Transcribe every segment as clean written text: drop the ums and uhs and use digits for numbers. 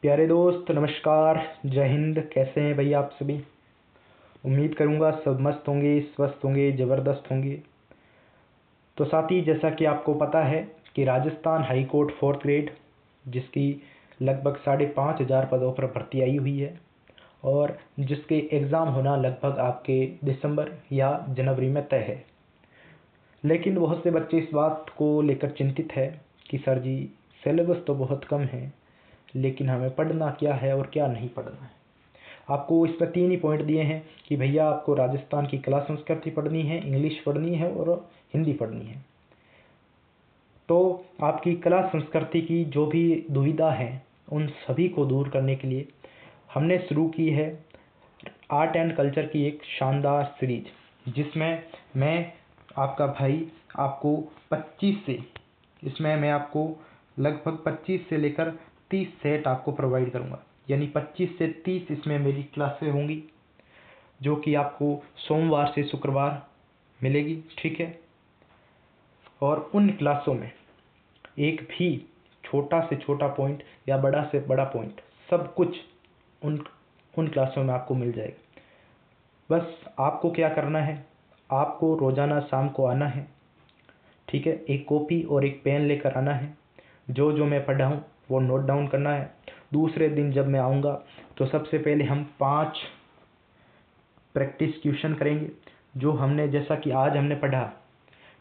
प्यारे दोस्त नमस्कार, जय हिंद। कैसे हैं भैया आप सभी? उम्मीद करूंगा सब मस्त होंगे, स्वस्थ होंगे, ज़बरदस्त होंगे। तो साथी, जैसा कि आपको पता है कि Rajasthan high court 4th grade, जिसकी लगभग 5,500 पदों पर भर्ती आई हुई है और जिसके एग्ज़ाम होना लगभग आपके दिसंबर या जनवरी में तय है। लेकिन बहुत से बच्चे इस बात को लेकर चिंतित है कि सर जी, सिलेबस तो बहुत कम है, लेकिन हमें पढ़ना क्या है और क्या नहीं पढ़ना है। आपको इसमें 3 ही पॉइंट दिए हैं कि भैया आपको राजस्थान की कला संस्कृति पढ़नी है, इंग्लिश पढ़नी है और हिंदी पढ़नी है। तो आपकी कला संस्कृति की जो भी दुविधा है उन सभी को दूर करने के लिए हमने शुरू की है आर्ट एंड कल्चर की एक शानदार सीरीज, जिसमें मैं आपका भाई आपको 25 से इसमें मैं आपको लगभग 25 से लेकर 30 सेट आपको प्रोवाइड करूंगा। यानी 25 से 30 इसमें मेरी क्लासें होंगी, जो कि आपको सोमवार से शुक्रवार मिलेगी, ठीक है। और उन क्लासों में एक भी छोटा से छोटा पॉइंट या बड़ा से बड़ा पॉइंट सब कुछ उन उन क्लासों में आपको मिल जाएगा। बस आपको क्या करना है, आपको रोज़ाना शाम को आना है, ठीक है। एक कॉपी और एक पेन लेकर आना है। जो जो मैं पढ़ा हूँ वो नोट डाउन करना है। दूसरे दिन जब मैं आऊँगा तो सबसे पहले हम 5 प्रैक्टिस क्वेश्चन करेंगे, जो हमने जैसा कि आज हमने पढ़ा,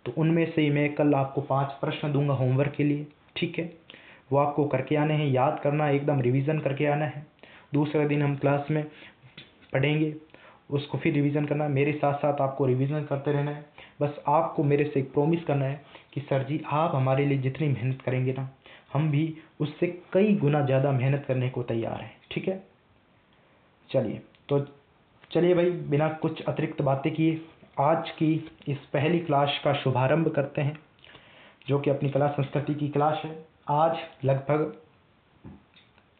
तो उनमें से ही मैं कल आपको 5 प्रश्न दूंगा होमवर्क के लिए, ठीक है। वो आपको करके आने हैं, याद करना है, एकदम रिवीजन करके आना है। दूसरे दिन हम क्लास में पढ़ेंगे, उसको फिर रिवीजन करना है। मेरे साथ साथ आपको रिवीजन करते रहना है। बस आपको मेरे से एक प्रॉमिस करना है कि सर जी, आप हमारे लिए जितनी मेहनत करेंगे ना, हम भी उससे कई गुना ज़्यादा मेहनत करने को तैयार हैं, ठीक है। चलिए भाई, बिना कुछ अतिरिक्त बातें किए आज की इस पहली क्लास का शुभारंभ करते हैं, जो कि अपनी कला संस्कृति की क्लास है। आज लगभग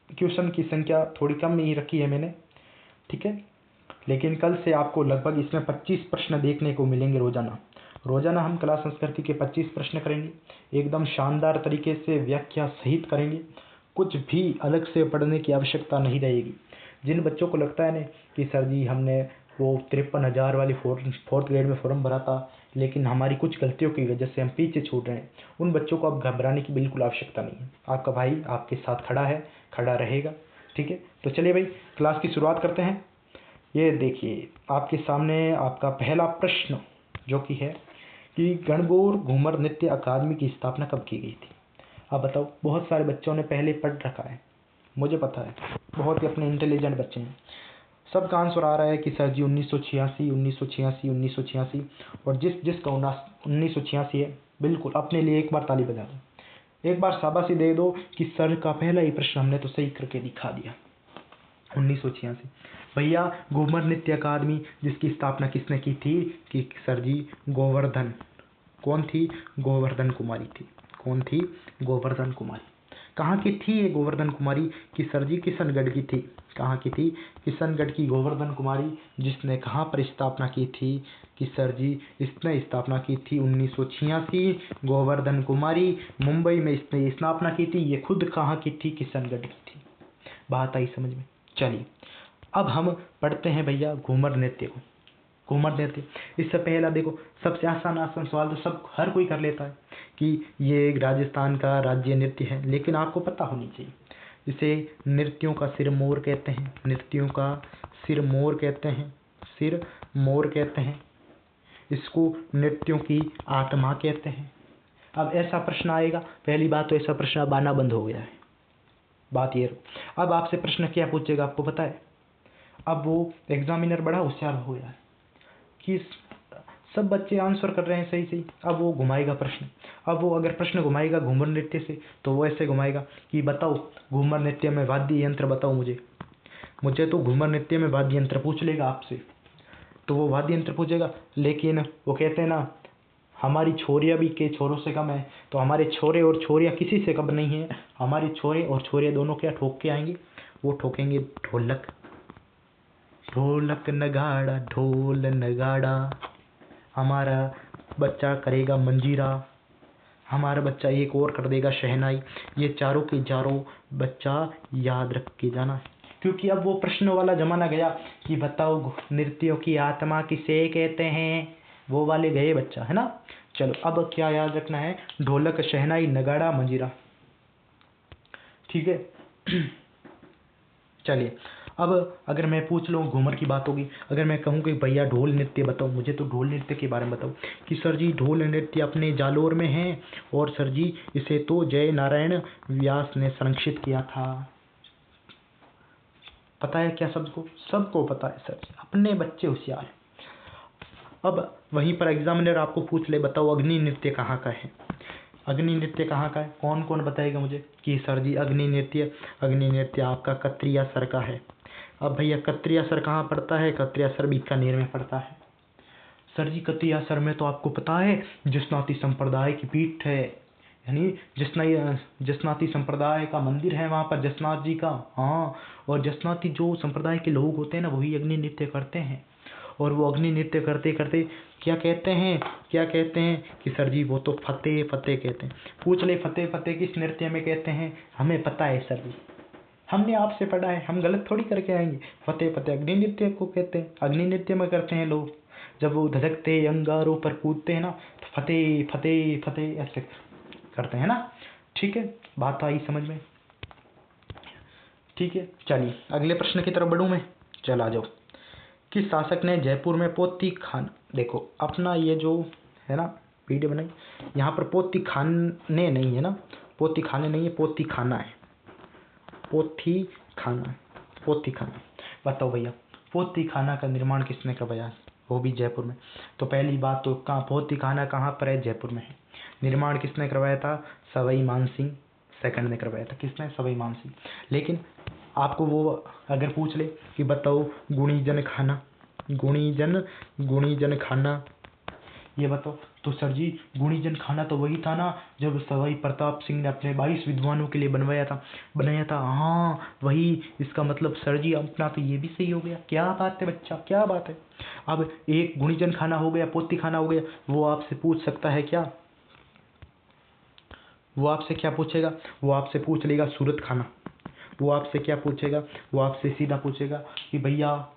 क्वेश्चन की संख्या थोड़ी कम ही रखी है मैंने, ठीक है। लेकिन कल से आपको लगभग इसमें 25 प्रश्न देखने को मिलेंगे रोजाना। रोजाना हम कला संस्कृति के 25 प्रश्न करेंगे, एकदम शानदार तरीके से व्याख्या सहित करेंगे। कुछ भी अलग से पढ़ने की आवश्यकता नहीं रहेगी। जिन बच्चों को लगता है ना कि सर जी, हमने वो 53,000 वाली 4th ग्रेड में फॉर्म भरा था, लेकिन हमारी कुछ गलतियों की वजह से हम पीछे छूट रहे हैं, उन बच्चों को अब घबराने की बिल्कुल आवश्यकता नहीं है। आपका भाई आपके साथ खड़ा है, खड़ा रहेगा, ठीक है। तो चलिए भाई, क्लास की शुरुआत करते हैं। ये देखिए आपके सामने आपका पहला प्रश्न जो कि है कि गणगौर घूमर नृत्य अकादमी की स्थापना कब की गई थी। आप बताओ। बहुत सारे बच्चों ने पहले पढ़ रखा है, मुझे पता है, बहुत ही अपने इंटेलिजेंट बच्चे हैं। सबका आंसर आ रहा है कि सर जी 1986, 1986, 1986। और जिसका 1986 है, बिल्कुल अपने लिए एक बार ताली बजा दो, एक बार शाबाशी दे दो कि सर का पहला ही प्रश्न हमने तो सही करके दिखा दिया। 1986 भैया। घूमर नृत्य अकादमी जिसकी स्थापना किसने की थी कि सर जी, गोवर्धन। कौन थी? गोवर्धन कुमारी थी। कौन थी? गोवर्धन कुमारी। कहाँ की थी ये गोवर्धन कुमारी? कि सर जी किशनगढ़ की थी। कहाँ की थी? किशनगढ़ की गोवर्धन कुमारी, जिसने कहाँ पर स्थापना की थी कि सर जी, इसने स्थापना की थी 1986। गोवर्धन कुमारी मुंबई में इसने स्थापना की थी। ये खुद कहाँ की थी? किशनगढ़ की थी। बात आई समझ में? चलिए, अब हम पढ़ते हैं भैया घूमर नृत्य को। घूमर नृत्य, इससे पहला देखो, सबसे आसान आसान सवाल तो सब हर कोई कर लेता है कि ये एक राजस्थान का राज्य नृत्य है, लेकिन आपको पता होनी चाहिए इसे नृत्यों का सिर मोर कहते हैं। नृत्यों का सिर मोर कहते हैं, सिर मोर कहते हैं। इसको नृत्यों की आत्मा कहते हैं। अब ऐसा प्रश्न आएगा, पहली बात तो ऐसा प्रश्न अब आना बंद हो गया है। बात ये, अब आपसे प्रश्न क्या पूछेगा आपको पता है? अब वो एग्जामिनर बड़ा होशियार हो गया है कि सब बच्चे आंसर कर रहे हैं सही सही। अब वो घुमाएगा प्रश्न। अब वो अगर प्रश्न घुमाएगा घूमर नृत्य से, तो वो ऐसे घुमाएगा कि बताओ घूमर नृत्य में वाद्य यंत्र बताओ मुझे तो घूमर नृत्य में वाद्य यंत्र पूछ लेगा आपसे, तो वो वाद्य यंत्र पूछेगा। लेकिन वो कहते हैं ना, हमारी छोरियाँ भी के छोरों से कम है, तो हमारे छोरे और छोरियाँ किसी से कम नहीं है। हमारे छोरे और छोरियाँ दोनों क्या ठोक के आएंगे? वो ठोकेंगे ढोलक। ढोलक नगाड़ा, ढोल नगाड़ा। हमारा बच्चा करेगा मंजीरा। हमारा बच्चा एक और कर देगा शहनाई। ये चारों के चारों बच्चा याद रख के जाना है, क्योंकि अब वो प्रश्न वाला जमाना गया कि बताओ नृत्यों की आत्मा किसे कहते हैं, वो वाले गए बच्चा, है ना। चलो अब क्या याद रखना है, ढोलक, शहनाई, नगाड़ा, मंजीरा, ठीक है। चलिए अब अगर मैं पूछ लूँ, घूमर की बात होगी, अगर मैं कहूँ कि भैया ढोल नृत्य बताओ, मुझे तो ढोल नृत्य के बारे में बताओ कि सर जी ढोल नृत्य अपने जालोर में है, और सर जी इसे तो जय नारायण व्यास ने संरक्षित किया था। पता है क्या सबको? सबको पता है सर जी, अपने बच्चे होशियार हैं। अब वहीं पर एग्जामिनर आपको पूछ ले, बताओ अग्नि नृत्य कहाँ का है? अग्नि नृत्य कहाँ का है? कौन कौन बताएगा मुझे कि सर जी अग्नि नृत्य आपका कत्रिया सर का है। अब भैया कत्रिया सर कहाँ पड़ता है? कत्रिया सर बीकानेर में पड़ता है। सर जी कत्रिया सर में तो आपको पता है जिसनाती संप्रदाय की पीठ है, यानी जसनाती संप्रदाय का मंदिर है वहाँ पर, जसनाथ जी का। हाँ, और जसनाती जो संप्रदाय के लोग होते हैं ना, वही अग्नि नृत्य करते हैं। और वो अग्नि नृत्य करते करते क्या कहते हैं कि सर जी वो तो फतेह फतेह कहते हैं। पूछ ले फतेह फतेह किस नृत्य में कहते हैं? हमें पता है सर जी, हमने आपसे पढ़ा है, हम गलत थोड़ी करके आएंगे। फतेह फतेह अग्नि नृत्य को कहते हैं, अग्नि नृत्य में करते हैं लोग। जब वो धधकते अंगारों पर कूदते हैं ना, तो फतेह फतेह फतेह ऐसे करते हैं ना। ठीक है, बात आई समझ में? ठीक है, चलिए अगले प्रश्न की तरफ बढ़ूं मैं। चल आ जाओ। किस शासक ने जयपुर में पोती खान, देखो अपना ये जो है ना वीडियो बनाई, यहाँ पर पोती खाने नहीं है ना, पोती खाने नहीं है, पोती खाना है, पोथी खाना, पोती खाना। बताओ भैया पोती खाना का निर्माण किसने करवाया? वो भी जयपुर में। तो पहली बात तो कहाँ पोती खाना कहाँ पर है? जयपुर में है। निर्माण किसने करवाया था? सवाई मानसिंह सेकंड ने करवाया था। किसने? सवाई मानसिंह। लेकिन आपको वो अगर पूछ ले कि बताओ गुणीजन खाना, गुणीजन खाना ये बताओ, तो सर जी गुणीजन खाना तो वही था ना जब सवाई प्रताप सिंह ने अपने 22 विद्वानों के लिए बनाया था। हाँ वही। इसका मतलब सर जी अपना तो ये भी सही हो गया। क्या बात है बच्चा, क्या बात है। अब एक गुणीजन खाना हो गया, पोती खाना हो गया। वो आपसे पूछ सकता है क्या? वो आपसे क्या पूछेगा? वो आपसे पूछ लेगा सूरत खाना। वो आपसे क्या पूछेगा? वो आपसे सीधा पूछेगा कि भैया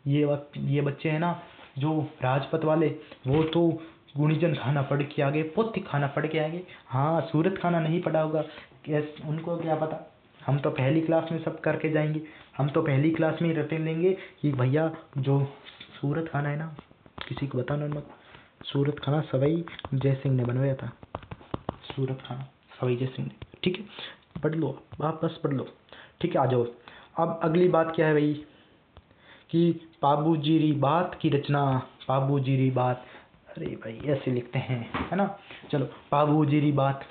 ये बच्चे हैं ना जो राजपथ वाले, वो तो गुणीजन खाना पढ़ के आगे, पोथी खाना पढ़ के आगे। हाँ, सूरत खाना नहीं पढ़ा होगा, उनको क्या पता। हम तो पहली क्लास में सब करके जाएंगे, हम तो पहली क्लास में ही रटे लेंगे कि भैया जो सूरत खाना है ना, किसी को बताना मत, सूरत खाना सवाई जय सिंह ने बनवाया था। सूरत खाना सवाई जय सिंह ने। ठीक है, पढ़ लो आप, बस पढ़ लो। ठीक है, आ जाओ। अब अगली बात क्या है भाई कि पाबूजीरी बात की रचना, पाबूजीरी बात, अरे भाई ऐसे लिखते हैं, है ना। चलो पाबूजीरी बात,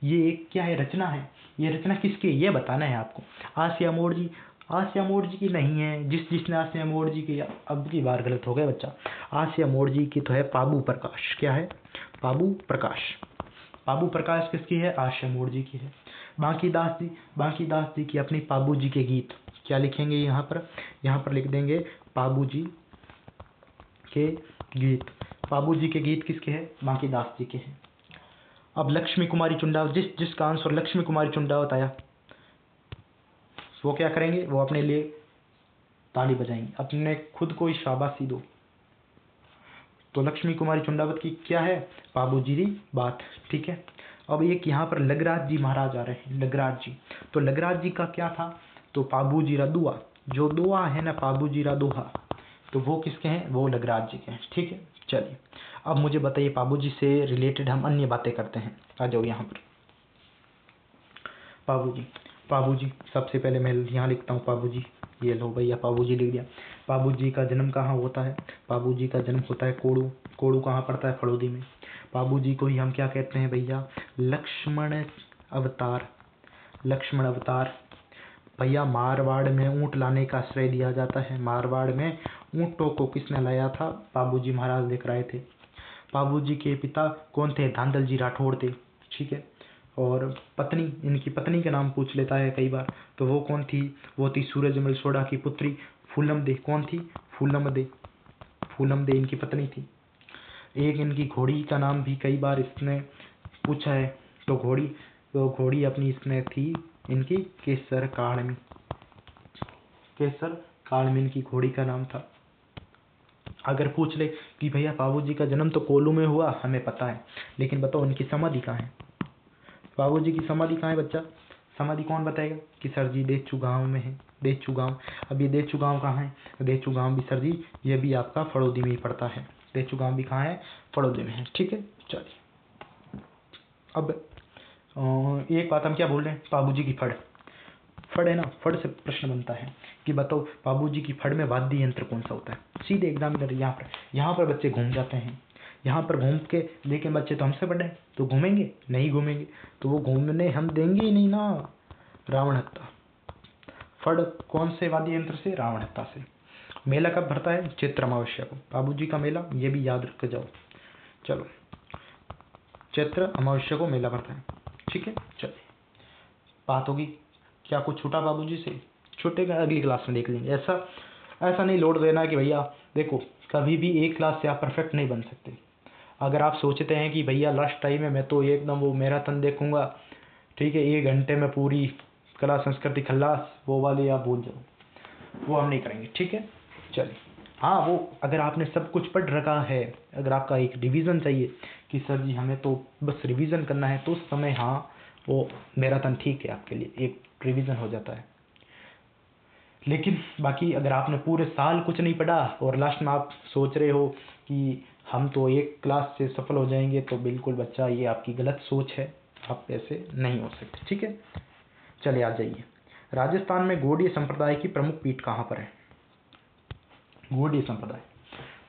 ये एक क्या है? रचना है। ये रचना किसकी है ये बताना है आपको। आसिया मोड़ जी, आसिया मोड़ जी की नहीं है। जिसने आसिया मोड़ जी की, अब की बार गलत हो गया बच्चा। आसिया मोड़ जी की तो है पाबू प्रकाश। क्या है? पाबू प्रकाश। पाबू प्रकाश किसकी है? आसिया मोड़ जी की है। बांकीदास जी की अपनी पाबू जी के गीत। क्या लिखेंगे यहाँ पर लिख देंगे पाबू जी के गीत। पाबू जी के गीत किसके हैं? बांकीदास जी के हैं। अब लक्ष्मी कुमारी चुंडावत, जिसका आंसर लक्ष्मी कुमारी चुंडावत आया, वो क्या करेंगे? वो अपने लिए ताली बजाएंगे, अपने खुद को ही शाबाशी दो। तो लक्ष्मी कुमारी चुंडावत की क्या है? पाबूजीरी बात। ठीक है। अब एक यहाँ पर लगराज जी महाराज आ रहे हैं, लगराज जी। तो लगराज जी का क्या था? तो पाबूजीरा दुआ, जो दुआ है ना पाबूजीरा दोहा, तो वो किसके हैं? वो लगराज जी के हैं। ठीक है, चलिए अब मुझे बताइए पाबूजी से रिलेटेड हम अन्य बातें करते हैं। आ जाओ यहाँ पर। पाबूजी सबसे पहले मैं यहाँ लिखता हूँ पाबूजी। ये लो भैया पाबूजी लिख दिया। पाबूजी का जन्म कहाँ होता है? पाबूजी का जन्म होता है कोड़ू। कोड़ू कहाँ पड़ता है? फड़ौदी में। पाबूजी को ही हम क्या कहते हैं भैया? लक्ष्मण अवतार। लक्ष्मण अवतार। भैया मारवाड़ में ऊँट लाने का श्रेय दिया जाता है। मारवाड़ में ऊँटों को किसने लाया था? पाबूजी महाराज लेकर आए थे। पाबूजी के पिता कौन थे? धांधल जी राठौड़ थे। ठीक है। और पत्नी, इनकी पत्नी का नाम पूछ लेता है कई बार, तो वो कौन थी? वो थी सूरजमल सोढ़ा की पुत्री फूलम दे। कौन थी? फूलम दे। फूलम दे इनकी पत्नी थी। एक इनकी घोड़ी का नाम भी कई बार इसने पूछा है तो घोड़ी अपनी इसमें थी इनकी केसर काड़मी। केसर काड़मी इनकी घोड़ी का नाम था। अगर पूछ ले कि भैया बाबूजी का जन्म तो कोल्लू में हुआ, हमें पता है, लेकिन बताओ उनकी समाधि कहाँ है? बाबूजी की समाधि कहाँ है बच्चा? समाधि कौन बताएगा? कि सर जी देचू गाँव में है। देचू गाँव, अब ये देचू गाँव कहाँ है? देचू गाँव भी सर जी ये भी आपका फड़ौदी में ही पड़ता है। देचू गाँव भी कहाँ है? फड़ौदी में है। ठीक है, चलिए। अब एक बात हम क्या बोल रहे हैं, बाबूजी की फड़। फड़ है ना, फड़ से प्रश्न बनता है कि बताओ बाबूजी की फड़ में वाद्य यंत्र कौन सा होता है? सीधे एग्जामिनर यहाँ पर बच्चे घूम जाते हैं। यहाँ पर घूम के, लेकिन बच्चे तो हमसे बड़े हैं, तो घूमेंगे नहीं? घूमेंगे तो वो घूमने हम देंगे ही नहीं ना। रावण हत्ता। फड़ कौन से वाद्य यंत्र से? रावण हत्ता से। मेला कब भरता है? चैत्र अमावस्या को। बाबूजी का मेला, ये भी याद रख के जाओ। चलो, चैत्र अमावस्या को मेला भरता है। ठीक है, चलिए। बात होगी क्या कुछ छूटा बाबूजी से? छूटेगा, अगली क्लास में देख लेंगे। ऐसा नहीं लोड देना कि भैया देखो, कभी भी एक क्लास से आप परफेक्ट नहीं बन सकते। अगर आप सोचते हैं कि भैया लास्ट टाइम में मैं तो एकदम वो मैराथन देखूंगा, ठीक है, 1 घंटे में पूरी कला संस्कृति खल्लास, वो वाली आप भूल जाओ, वो हम नहीं करेंगे। ठीक है, चलिए। हाँ, वो अगर आपने सब कुछ पढ़ रखा है, अगर आपका एक रिवीजन चाहिए कि सर जी हमें तो बस रिवीजन करना है, तो उस समय हाँ वो मैराथन ठीक है, आपके लिए एक रिवीजन हो जाता है। लेकिन बाकी अगर आपने पूरे साल कुछ नहीं पढ़ा और लास्ट में आप सोच रहे हो कि हम तो एक क्लास से सफल हो जाएंगे, तो बिल्कुल बच्चा ये आपकी गलत सोच है, आप ऐसे नहीं हो सकते। ठीक है, चलिए आ जाइए। राजस्थान में गौड़ीय संप्रदाय की प्रमुख पीठ कहाँ पर है? गौड़ीय संप्रदाय,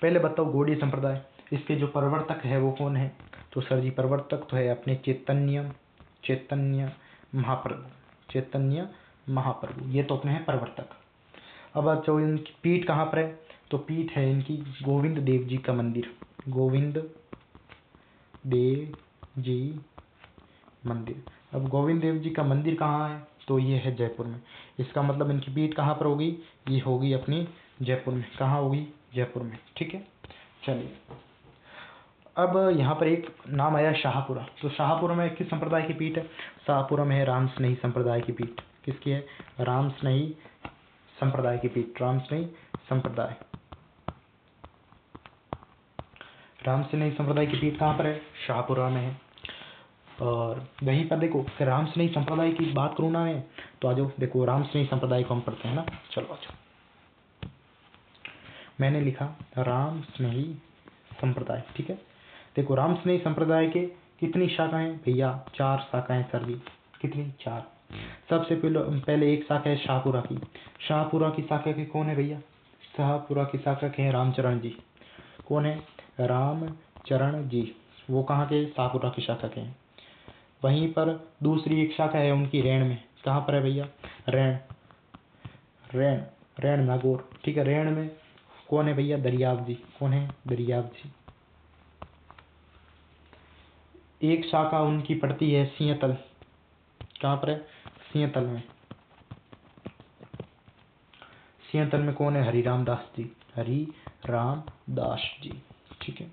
पहले बताओ गौड़ीय संप्रदाय, इसके जो प्रवर्तक है वो कौन है? तो सर जी प्रवर्तक तो है अपने चैतन्य महाप्रभु, ये तो अपने हैं प्रवर्तक। अब जो इनकी पीठ कहाँ पर है? तो पीठ है इनकी गोविंद देव जी का मंदिर। गोविंद देव जी मंदिर। अब गोविंद देव जी का मंदिर कहाँ है? तो ये है जयपुर में। इसका मतलब इनकी पीठ कहाँ पर होगी? ये होगी अपनी जयपुर में। कहाँ होगी? जयपुर में। ठीक है, चलिए। अब यहाँ पर एक नाम आया शाहपुरा। तो शाहपुरा में किस संप्रदाय की पीठ है? शाहपुरा में है राम स्नेही संप्रदाय की पीठ। किसकी है? राम स्नेही संप्रदाय की पीठ। राम स्नेही संप्रदाय, राम स्नेही संप्रदाय की पीठ कहाँ पर है? शाहपुरा में है। और वहीं पर देखो, फिर राम स्नेही संप्रदाय की बात करूँ ना मैं, तो आज देखो राम स्नेही संप्रदाय को हम पढ़ते हैं ना। चलो आज मैंने लिखा राम स्नेही संप्रदाय। ठीक है, देखो राम स्नेही संप्रदाय के कितनी शाखाएं भैया? 4 शाखाएं सर जी। कितनी? 4। सबसे पहले एक शाखा है शाहपुरा की। शाहपुरा की शाखा के कौन है भैया? शाहपुरा की शाखा के हैं रामचरण जी। कौन है? रामचरण जी। वो कहाँ के? शाहपुरा की शाखा के हैं। वहीं पर दूसरी एक शाखा है उनकी रैण में। कहाँ पर है भैया? रैण, रैण, रैण नागौर। ठीक है, रैण में कौन है भैया? दरियाव जी। कौन है? दरियाव जी। एक शाखा उनकी पड़ती है सिंहतल। कहाँ पर है? सिंहतल में। सिंहतल में कौन है? हरिराम दास जी। हरिराम दास जी। ठीक है,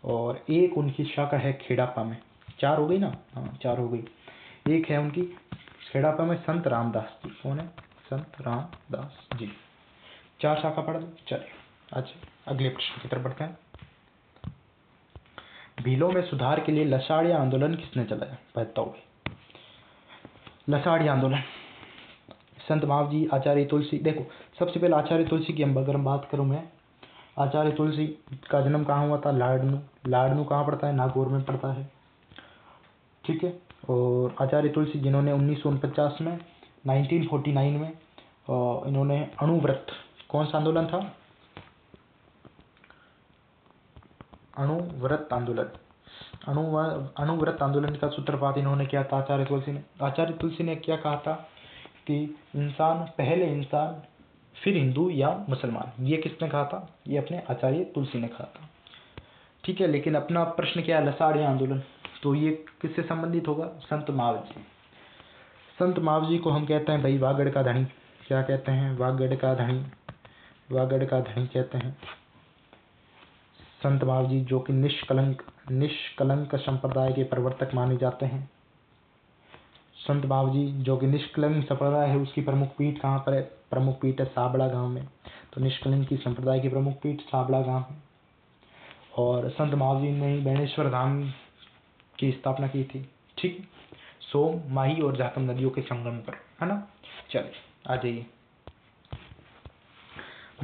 और एक उनकी शाखा है खेड़ापा में। 4 हो गई ना? हाँ, 4 हो गई। एक है उनकी खेड़ापा में संत रामदास जी। कौन है? संत रामदास जी। 4 शाखा पढ़ लो। चलिए अच्छा, अगले प्रश्न की तरफ बढ़ते हैं। भीलों में सुधार के लिए लसाड़िया आंदोलन किसने चलाया? बताओ। लसाड़िया आंदोलन, संत मावजी, आचार्य तुलसी। देखो सबसे पहले आचार्य तुलसी की अगर हम बात करूँ मैं, आचार्य तुलसी का जन्म कहाँ हुआ था? लाड़नू। लाड़नू कहाँ पड़ता है? नागौर में पड़ता है। ठीक है, और आचार्य तुलसी जिन्होंने 1949 में 1949 में इन्होंने अणुव्रत, कौन सा आंदोलन था? अणुव्रत आंदोलन। अणुव्रत आंदोलन का सूत्रपात इन्होंने किया था आचार्य तुलसी ने। आचार्य तुलसी ने क्या कहा था कि इंसान पहले इंसान फिर हिंदू या मुसलमान। ये किसने कहा था? ये अपने आचार्य तुलसी ने कहा था। ठीक है, लेकिन अपना प्रश्न क्या है? लसाड़िया आंदोलन, तो ये किससे संबंधित होगा? संत मावजी। संत मावजी को हम कहते हैं भाई वागड़ का धनी। क्या कहते हैं? वागड़ का धनी। वागड़ का धनी कहते हैं संत मावजी, जो कि निष्कलंक निष्कलंक संप्रदाय के प्रवर्तक माने जाते हैं। संत बाबूजी जो कि निष्कलंक संप्रदाय है उसकी प्रमुख पीठ कहाँ पर है? प्रमुख पीठ है साबड़ा गांव में। तो निष्कलंक की संप्रदाय की प्रमुख पीठ साबड़ा गांव है। और संत बाबूजी ने बेणेश्वर धाम की स्थापना की थी, ठीक। सोम, माही और जाखम नदियों के संगम पर, है ना। चलिए आ जाइए।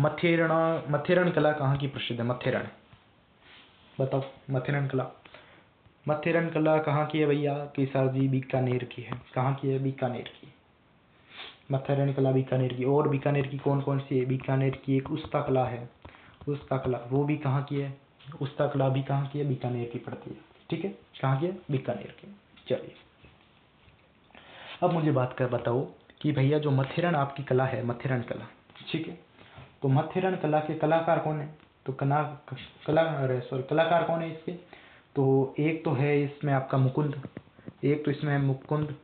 मथेरण कला कहाँ की प्रसिद्ध है? मथेरण, बताओ। मथेरण कला कहाँ की है भैया? केसर जी बीकानेर की है। कहाँ की है? बीकानेर की। मथेरण कला बीकानेर की। और बीकानेर की कौन कौन सी है? बीकानेर की एक उस्ता कला है, उस्ता कला, वो भी कहाँ की है? उस्ता कला भी कहाँ की है? बीकानेर की पड़ती है, ठीक है। कहाँ की है? बीकानेर की। चलिए अब मुझे बात कर बताओ कि भैया जो मथेरण आपकी कला है, मथेरण कला, ठीक है, तो मथेरण कला के कलाकार कौन है? तो कलाकार कौन है इसके? तो एक तो है इसमें आपका मुकुंद, एक तो इसमें है मुकुंद,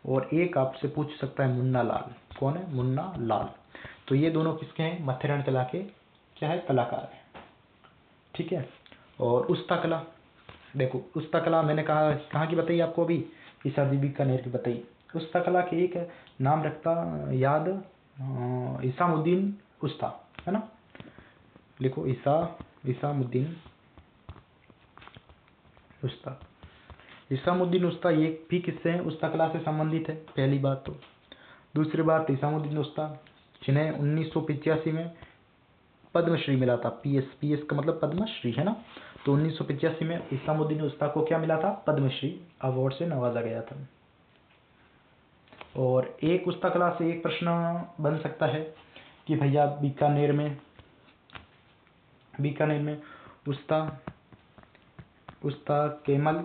और एक आपसे पूछ सकता है मुन्ना लाल। कौन है? मुन्ना लाल। तो ये दोनों किसके हैं? मथेरण कला के क्या है? कलाकार है, ठीक है। और उस्ता कला, देखो उस्ता कला मैंने कहा कहाँ की बताई आपको अभी? ईसाजी बीकानेर की बताई। उस्ता कला के एक नाम रखता याद, इसामुद्दीन उस्ता, है ना। लिखो इसामुद्दीन उस्ता। इसामुद्दीन उस्ता ये भी किससे हैं? उस्ता कला से संबंधित है, पहली बात तो। दूसरी बात, इसामुद्दीन उस्ता जिन्हें 1985 में पद्मश्री मिला था। पीएस का मतलब पद्मश्री, है ना। तो 1985 में इसामुद्दीन उस्ता को क्या मिला था? पद्मश्री अवार्ड से नवाजा गया था। और एक उस्ता कला से एक प्रश्न बन सकता है कि भैया बीकानेर में उस्ता केमल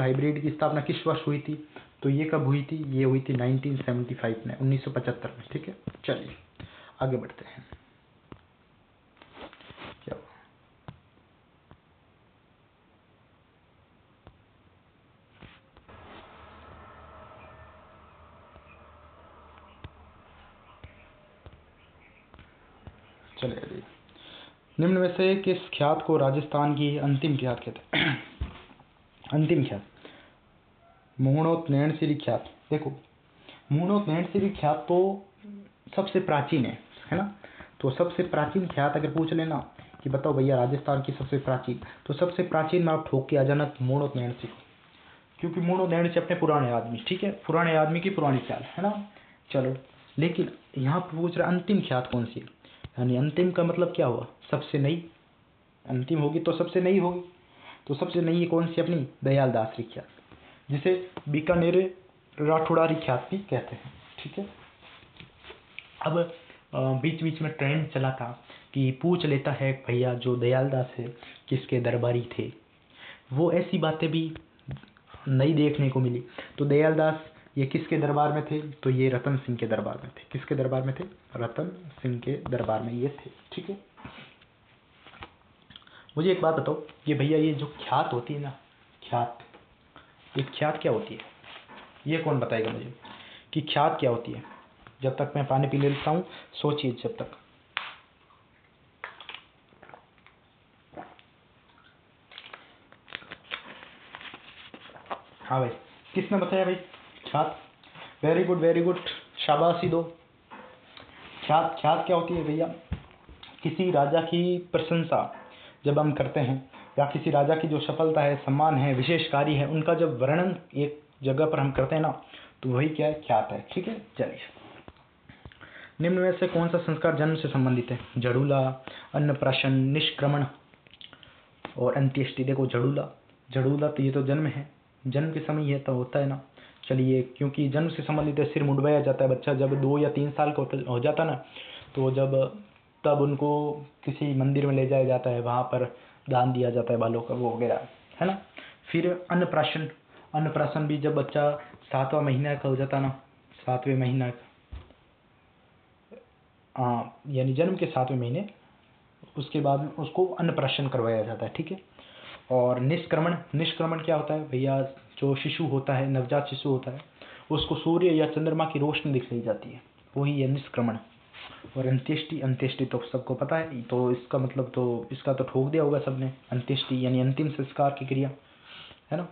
हाइब्रिड की स्थापना किस वर्ष हुई थी? तो ये कब हुई थी? ये हुई थी 1975 में, 1975 में, ठीक है। चलिए आगे बढ़ते हैं। क्या चलिए, निम्न में से किस ख्यात को राजस्थान की अंतिम ख्यात कहते हैं? अंतिम ख्यात, मुहूर्णोत्नयनशिरी ख्यात। देखो मुहूर्णोत्नयनशिरी ख्यात तो सबसे प्राचीन है ना। तो सबसे प्राचीन ख्यात अगर पूछ लेना कि बताओ भैया राजस्थान की सबसे प्राचीन, तो सबसे प्राचीन में आप ठोक के आ जाना मुहूर्णोत्नयनशिरी, क्योंकि मुहूर्णोत्नयनशिरी अपने पुराने आदमी, ठीक है, पुराने आदमी की पुरानी ख्याल, है ना। चलो लेकिन यहाँ पूछ रहा अंतिम ख्यात कौन सी है, यानी अंतिम का मतलब क्या हुआ? सबसे नई। अंतिम होगी तो सबसे नई होगी, तो सबसे नई कौन सी? अपनी दयालदास ख्यात, जिसे बीकानेर राठौड़ारी ख्यात भी कहते हैं, ठीक है। अब बीच बीच में ट्रेंड चला था कि पूछ लेता है भैया जो दयालदास है किसके दरबारी थे, वो ऐसी बातें भी नई देखने को मिली। तो दयालदास ये किसके दरबार में थे? तो ये रतन सिंह के दरबार में थे। किसके दरबार में थे? रतन सिंह के दरबार में ये थे, ठीक है। मुझे एक बात बताओ, ये भैया ये जो ख्यात होती है ना, ख्यात, ये ख्यात क्या होती है? ये कौन बताएगा मुझे कि ख्यात क्या होती है? जब तक मैं पानी पी लेता हूँ, सोचिए जब तक। हाँ भाई, किसने बताया भाई? ख्यात। वेरी गुड, शाबाशी दो। ख्यात क्या होती है भैया? किसी राजा की प्रशंसा जब हम करते हैं, या किसी राजा की जो सफलता है, सम्मान है, विशेष कार्य है, उनका जब वर्णन एक जगह पर हम करते हैं ना, तो वही क्या है? ख्यात है, ठीक है। चलिए, निम्न में से कौन सा संस्कार जन्म से संबंधित है? झड़ूला, अन्नप्राशन, निष्क्रमण और अंत्येष्टि। देखो झड़ूला तो ये तो जन्म है, जन्म के समय ये तो होता है ना। चलिए, क्योंकि जन्म से संबंधित है, सिर मुंडवाया जाता है बच्चा जब 2 या 3 साल का हो जाता ना, तो तब उनको किसी मंदिर में ले जाया जाता है, वहाँ पर दान दिया जाता है बालों का, वो वगैरह, है ना। फिर अन्नप्राशन भी जब बच्चा 7वां महीना का हो जाता ना, 7वें महीना, हाँ, यानी जन्म के 7वें महीने, उसके बाद उसको अन्नप्राशन करवाया जाता है, ठीक है। और निष्क्रमण क्या होता है भैया? जो शिशु होता है, नवजात शिशु होता है, उसको सूर्य या चंद्रमा की रोशनी दिखलाई जाती है, वही है निष्क्रमण, और अंत्येष्टि, अंत्येष्टि तो सबको पता है, तो इसका मतलब तो इसका तो ठोक दिया होगा सबने, अंत्येष्टि यानी अंतिम संस्कार की क्रिया, है ना।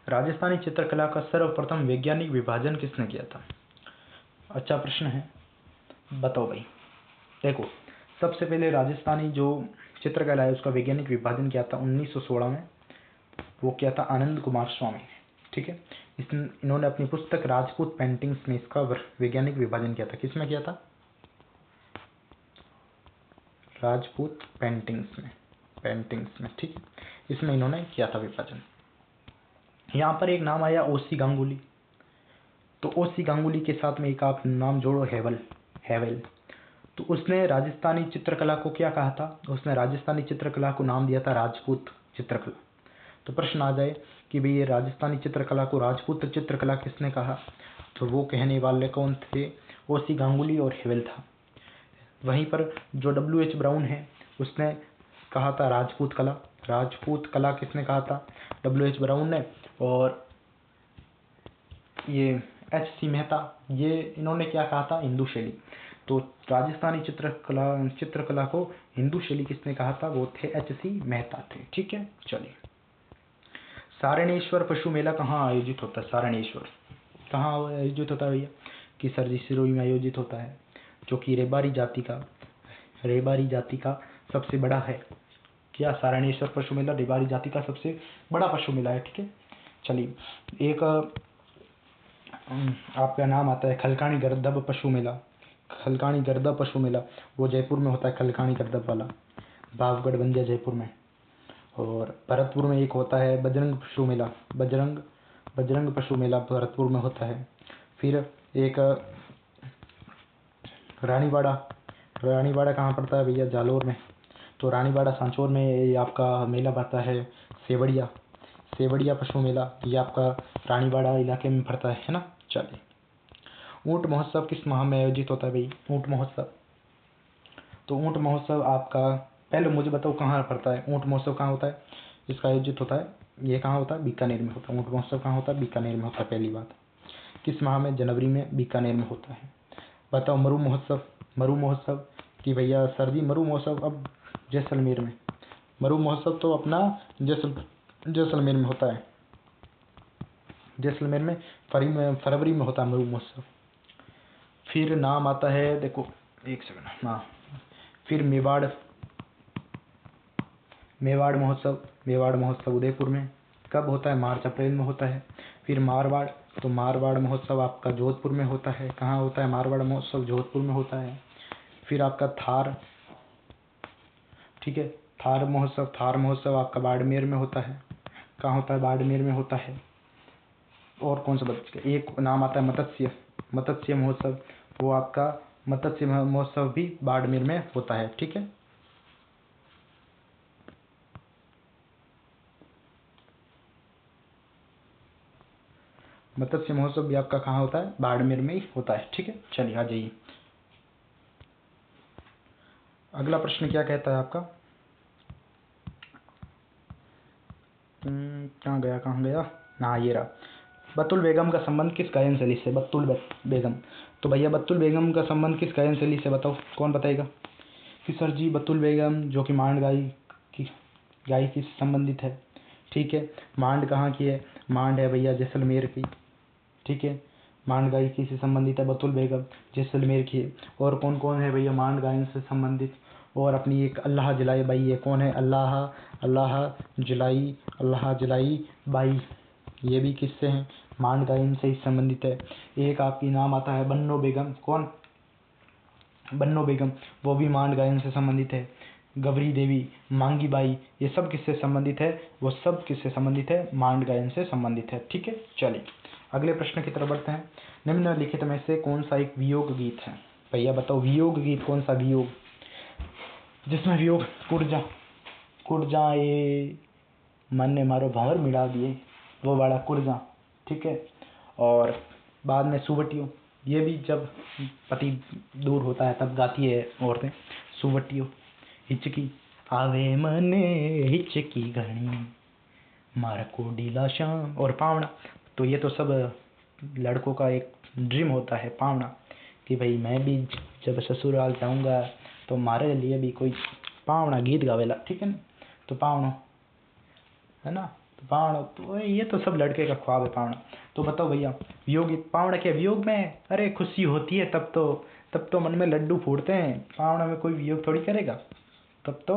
राजस्थानी चित्रकला का सर्वप्रथम वैज्ञानिक विभाजन किसने किया था? अच्छा प्रश्न है, बताओ भाई। देखो, सबसे पहले राजस्थानी जो चित्रकला है उसका वैज्ञानिक विभाजन किया था 1916 में, वो किया था आनंद कुमार स्वामी ने, ठीक है। इन्होंने अपनी पुस्तक राजपूत पेंटिंग्स में इसका वैज्ञानिक विभाजन किया था। किसमें किया था? राजपूत पेंटिंग्स में, ठीक है, इसमें इन्होंने किया था विभाजन। यहाँ पर एक नाम आया ओसी गांगुली, तो ओसी गांगुली के साथ में एक आप नाम जोड़ो, हेवल। तो उसने राजस्थानी चित्रकला को क्या कहा था? उसने राजस्थानी चित्रकला को नाम दिया था राजपूत चित्रकला। तो प्रश्न आ जाए कि भाई ये राजस्थानी चित्रकला को राजपूत चित्रकला किसने कहा? तो वो कहने वाले कौन थे? ओसी गांगुली और हेवल था। वहीं पर जो W.H. ब्राउन है उसने कहा था राजपूत कला। राजपूत कला किसने कहा था? W.H. ब्राउन ने। और ये H.C. मेहता, ये इन्होंने क्या कहा था? हिंदू शैली। तो राजस्थानी चित्रकला को हिंदू शैली किसने कहा था? वो थे H.C. मेहता थे, ठीक है। चलिए, सारणेश्वर पशु मेला कहाँ आयोजित होता है? सारणेश्वर कहाँ आयोजित होता है भैया? कि सर जी सिरोही में आयोजित होता है, जो कि रेबारी जाति का सबसे बड़ा है। क्या सारणेश्वर पशु मेला रेबारी जाति का सबसे बड़ा पशु मेला है, ठीक है। चलिए, एक आपका नाम आता है खलकानी गर्दभ पशु मेला। खलकानी गर्दभ पशु मेला वो जयपुर में होता है, खलकानी गर्दभ वाला, भावगढ़ बंदिया जयपुर में। और भरतपुर में एक होता है बजरंग पशु मेला, बजरंग पशु मेला भरतपुर में होता है। फिर एक रानीवाड़ा कहाँ पड़ता है भैया? जालोर में। तो रानीवाड़ा सांचौर में ये आपका मेला पड़ता है सेवड़िया पशु मेला, ये आपका रानीवाड़ा इलाके में पड़ता है ना। चलिए, ऊंट महोत्सव किस माह में आयोजित होता है भाई? ऊंट महोत्सव, तो ऊंट महोत्सव आपका, पहले मुझे बताओ कहाँ पड़ता है? ऊंट महोत्सव कहाँ होता है? इसका आयोजित होता है, ये कहाँ होता है? बीकानेर में होता है। ऊंट महोत्सव कहाँ होता है? बीकानेर में होता है। पहली बात, किस माह में? जनवरी में बीकानेर में होता है। बताओ मरु महोत्सव कि भैया सर जी मरु महोत्सव अब जैसलमेर में। मरु महोत्सव तो अपना जैसलमेर में होता है। जैसलमेर में फरवरी में होता है मरु महोत्सव। फिर नाम आता है, देखो एक सेकंड, हाँ, फिर मेवाड़ महोत्सव उदयपुर में कब होता है? मार्च अप्रैल में होता है। फिर मारवाड़, तो मारवाड़ महोत्सव आपका जोधपुर में होता है। कहाँ होता है मारवाड़ महोत्सव? जोधपुर में होता है। फिर आपका थार, ठीक है, थार महोत्सव आपका बाड़मेर में होता है। कहाँ होता है? बाड़मेर में होता है। और कौन सा बच गया? एक नाम आता है मत्स्य महोत्सव, वो आपका मत्स्य महोत्सव भी बाड़मेर में होता है, ठीक है। मत्स्य महोत्सव भी आपका कहाँ होता है? बाड़मेर में ही होता है, ठीक है। चलिए आ जाइए, अगला प्रश्न क्या कहता है आपका? कहाँ गया? हाँ, ये रहा। बतुल बेगम का संबंध किस गायन शैली से? बतुल बेगम, तो भैया बतुल बेगम का संबंध किस गायन शैली से? बताओ, कौन बताएगा? कि सर जी बतुल बेगम जो कि मांड गायकी से संबंधित है, ठीक है। मांड कहाँ की है? मांड है भैया जैसलमेर की, ठीक है। मांड गायकी से संबंधित है बतुल बेगम, जैसलमेर की है। और कौन कौन है भैया मांड गायन से संबंधित? और अपनी एक अल्लाह जलाई बाई, ये कौन है? अल्लाह जलाई बाई, ये भी किससे हैं? मांड गायन से ही संबंधित है। एक आपकी नाम आता है बन्नो बेगम, कौन? बन्नो बेगम, वो भी मांड गायन से संबंधित है। गवरी देवी, मांगी बाई, ये सब किससे संबंधित है? वो सब किससे संबंधित है? मांड गायन से संबंधित है, ठीक है। चलिए अगले प्रश्न की तरफ बढ़ते हैं। निम्नलिखित में से कौन सा एक वियोग गीत है? भैया बताओ वियोग गीत कौन सा? वियोग जिसमें वियोग, कुर्जा ये मन ने मारो भंवर मिला दिए, वो वाला कुर्जा, ठीक है। और बाद में सुवटियो, ये भी जब पति दूर होता है तब गाती है औरतें। सुवटियो, हिचकी आवे मने हिचकी घनी, मार को डीला श्याम, और पावना, तो ये तो सब लड़कों का एक ड्रीम होता है, पावना कि भाई मैं भी जब ससुराल जाऊँगा तो हमारे लिए भी कोई पावना गीत गावेला, ठीक है ना। तो पावनो है ना, तो पावना तो ये तो सब लड़के का ख्वाब है पावना। तो बताओ भैया, वियोग पावना क्या वियोग में है? अरे खुशी होती है तब तो मन में लड्डू फूटते हैं। पावना में कोई वियोग थोड़ी करेगा। तब तो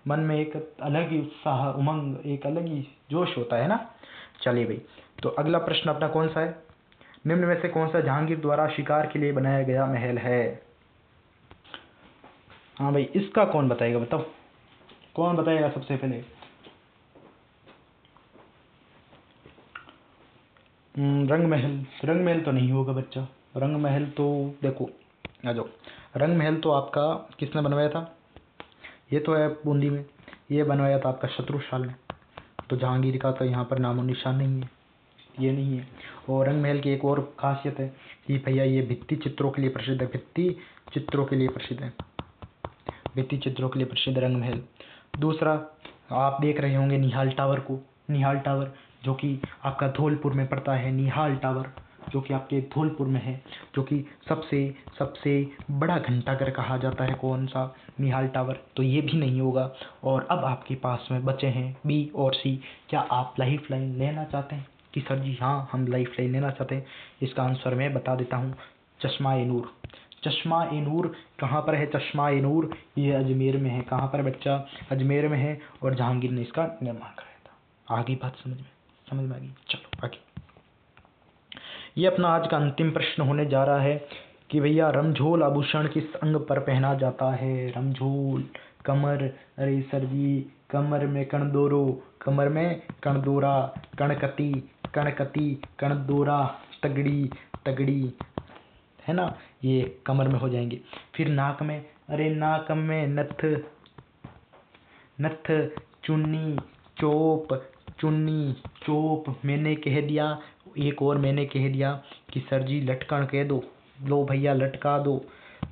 मन में एक अलग ही उत्साह, उमंग, एक अलग ही जोश होता है ना। चलिए भाई, तो अगला प्रश्न अपना कौन सा है? निम्न में से कौन सा जहांगीर द्वारा शिकार के लिए बनाया गया महल है? हाँ भाई, इसका कौन बताएगा? बताओ, कौन बताएगा सबसे पहले? रंग महल। रंग महल तो नहीं होगा बच्चा। रंग महल तो देखो, आ जाओ। रंग महल तो आपका किसने बनवाया था? ये तो है बूंदी में। ये बनवाया था आपका शत्रुशाल ने। तो जहांगीर का तो यहाँ पर नामो निशान नहीं है, ये नहीं है। और रंग महल की एक और खासियत है कि भैया ये भित्ति चित्रों के लिए प्रसिद्ध है। भित्ति चित्रों के लिए प्रसिद्ध है। भित्ति चित्रों के लिए प्रसिद्ध रंग महल। दूसरा, आप देख रहे होंगे निहाल टावर को। निहाल टावर जो कि आपका धौलपुर में पड़ता है। निहाल टावर जो कि आपके धौलपुर में है, जो कि सबसे सबसे बड़ा घंटाघर कहा जाता है। कौन सा? निहाल टावर। तो ये भी नहीं होगा। और अब आपके पास में बचे हैं बी और सी। क्या आप लाइफ लाइन लेना चाहते हैं कि सर जी हाँ हम लाइफ लाइन लेना चाहते हैं? इसका आंसर मैं बता देता हूँ, चश्मा ए नूर। चश्मा ए नूर कहाँ पर है? चश्मा ए नूर ये अजमेर में है। कहाँ पर बच्चा? अजमेर में है। और जहांगीर ने इसका निर्माण कराया था। आगे बात समझ में आ गई? चलो आगे। ये अपना आज का अंतिम प्रश्न होने जा रहा है कि भैया रमझोल आभूषण किस अंग पर पहना जाता है? रमझोल कमर। अरे सर जी, कमर में कणदोरो, कमर में कणदोरा, कणकती, कणकती, कणदोरा, तगड़ी, तगड़ी, है ना। ये कमर में हो जाएंगे। फिर नाक में, अरे नाक में नथ, नथ, चुन्नी, चोप, चुन्नी, चोप। मैंने कह दिया, एक और मैंने कह दिया कि सर जी लटकन कह दो। लो भैया लटका दो,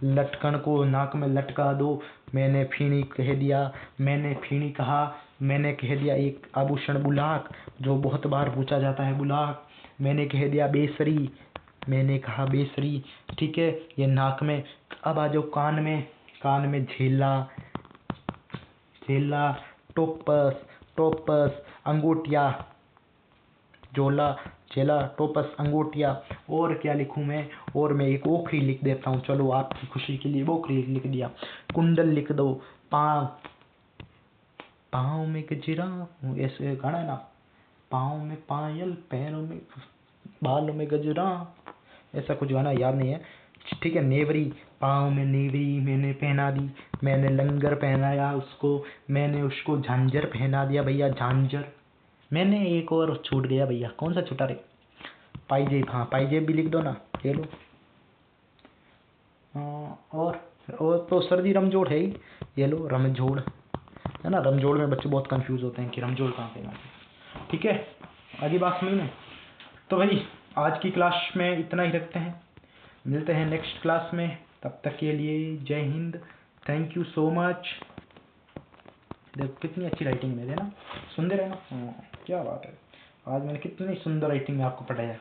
लटकन को नाक में लटका दो। मैंने फीणी कह दिया, मैंने फीणी कहा। मैंने कह दिया एक आभूषण बुलाक, जो बहुत बार पूछा जाता है, बुलाक। मैंने कह दिया बेसरी, मैंने कहा बेसरी, ठीक है। ये नाक में। अब आ जाओ कान में। कान में झेला, झेला, टोपस, टोपस, अंगूठिया, झोला, झेला, टोपस, अंगूठिया। और क्या लिखूं मैं? और मैं एक ओखरी लिख देता हूँ, चलो आपकी खुशी के लिए ओखरी लिख दिया। कुंडल लिख दो। पाँव, पाँव में गजरा, ऐसे गाना है ना, पाँव में पायल, पैरों में, बालों में गजरा, ऐसा कुछ गाना याद नहीं है, ठीक है। नेवरी, पाँव में नेवरी मैंने पहना दी। मैंने लंगर पहनाया उसको, मैंने उसको झांझर पहना दिया भैया, झांझर। मैंने एक और छूट गया भैया, कौन सा छूटा रे? पाइजेब। हाँ पाइजेब भी लिख दो ना, ये लो। और तो सर्दी रमजोड़ है ही, ये लो रमजोड़, है ना। रमजोड़ में बच्चे बहुत कंफ्यूज होते हैं कि रमजोड़ कहाँ पे है, ठीक है। आगे बात समझ में। तो भाई आज की क्लास में इतना ही रखते हैं, मिलते हैं नेक्स्ट क्लास में। तब तक के लिए Jai Hind, thank you so much. देखो कितनी अच्छी राइटिंग मेरे ना, सुंदर है ना। क्या बात है, आज मैंने कितनी सुंदर राइटिंग में आपको पढ़ाया।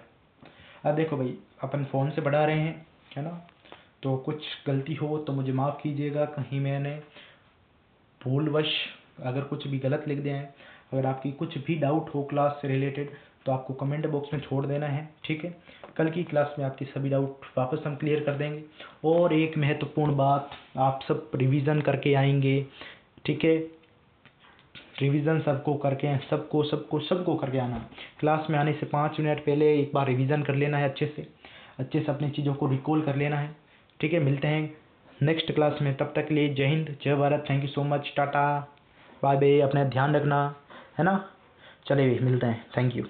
अब देखो भाई, अपन फ़ोन से पढ़ा रहे हैं, है ना, तो कुछ गलती हो तो मुझे माफ़ कीजिएगा। कहीं मैंने भूलवश अगर कुछ भी गलत लिख दिया है। अगर आपकी कुछ भी डाउट हो क्लास से रिलेटेड तो आपको कमेंट बॉक्स में छोड़ देना है, ठीक है। कल की क्लास में आपकी सभी डाउट वापस हम क्लियर कर देंगे। और एक महत्वपूर्ण बात, आप सब रिवीजन करके आएंगे, ठीक है। रिवीजन सबको करके, सबको सबको सबको करके आना। क्लास में आने से 5 मिनट पहले एक बार रिवीजन कर लेना है, अच्छे से अपनी चीज़ों को रिकॉल कर लेना है, ठीक है। मिलते हैं नेक्स्ट क्लास में, तब तक के लिए Jai Hind, Jai Bharat, thank you so much, tata bye bye, अपना ध्यान रखना, है ना। चलिए मिलते हैं, थैंक यू।